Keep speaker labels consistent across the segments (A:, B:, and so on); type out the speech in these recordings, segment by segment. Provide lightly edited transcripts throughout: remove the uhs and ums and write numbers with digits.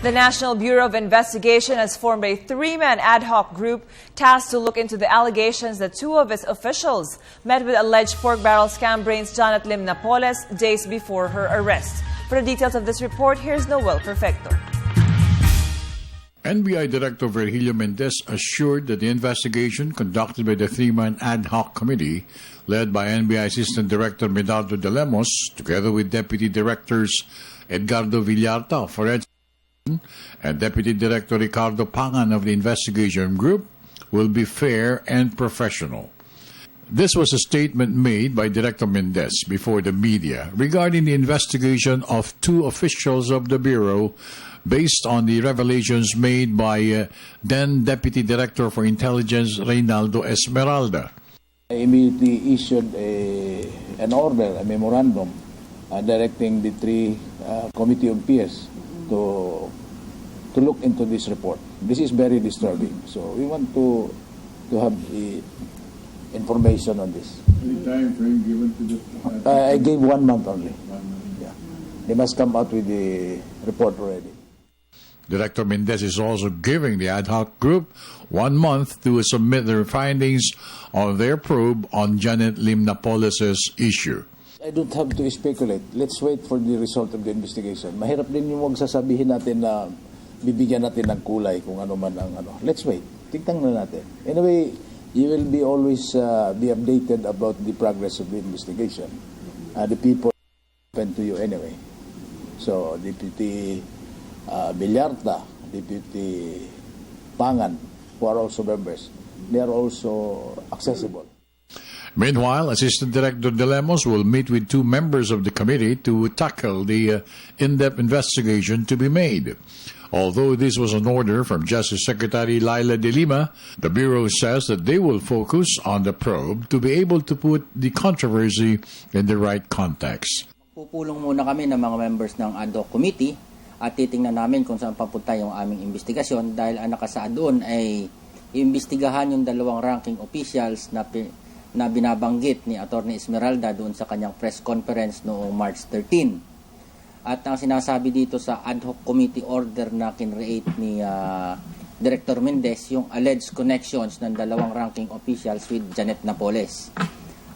A: The National Bureau of Investigation has formed a three-man ad hoc group tasked to look into the allegations that two of its officials met with alleged pork barrel scam brains Janet Lim Napoles days before her arrest. For the details of this report, here's Noel Perfecto.
B: NBI Director Virgilio Mendez assured that the investigation conducted by the three-man ad hoc committee led by NBI Assistant Director Medardo de Lemos, together with Deputy Directors Edgardo Villarta of Forensic and Deputy Director Ricardo Pangan of the investigation group, will be fair and professional. This was a statement made by Director Mendez before the media regarding the investigation of two officials of the Bureau based on the revelations made by then Deputy Director for Intelligence Reynaldo Esmeralda.
C: I immediately issued an order, a memorandum, directing the three committee of PS to look into this report. This is very disturbing. So we want to have information on this.
B: Any time frame given to the...
C: I gave 1 month only. 1 month. Yeah. They must come out with the report already.
B: Director Mendez is also giving the ad hoc group 1 month to submit their findings on their probe on Janet Lim Napoles' issue.
C: I don't have to speculate. Let's wait for the result of the investigation. Mahirap din yung wag sasabihin natin na bibigyan natin ng kulay kung ano man ang ano. Let's wait. Tingnan na natin. Anyway, you will be always be updated about the progress of the investigation. The people open to you anyway. So, Deputy Villarta, Deputy Pangan, who are also members, they are also accessible.
B: Meanwhile, Assistant Director De Lemos will meet with two members of the committee to tackle the in-depth investigation to be made. Although this was an order from Justice Secretary Laila de Lima, the Bureau says that they will focus on the probe to be able to put the controversy in the right context.
D: Pupulong muna kami ng mga members ng ad hoc committee at titingnan namin kung saan papunta yung aming investigasyon dahil ang nakasaad doon ay iimbestigahan yung dalawang ranking officials na binabanggit ni Atty. Esmeralda doon sa kanyang press conference noong March 13. At ang sinasabi dito sa ad hoc committee order na kinreate ni Director Mendez, yung alleged connections ng dalawang ranking officials with Janet Napoles.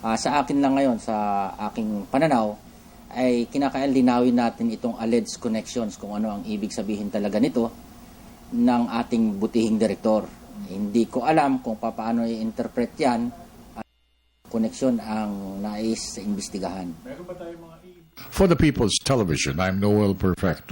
D: Sa akin lang ngayon, sa aking pananaw, ay kinakailangan natin itong alleged connections, kung ano ang ibig sabihin talaga nito ng ating butihing direktor. Hindi ko alam kung paano i-interpret yan. Koneksyon ang nais sa imbestigahan.
B: For the People's Television, I'm Noel Perfecto.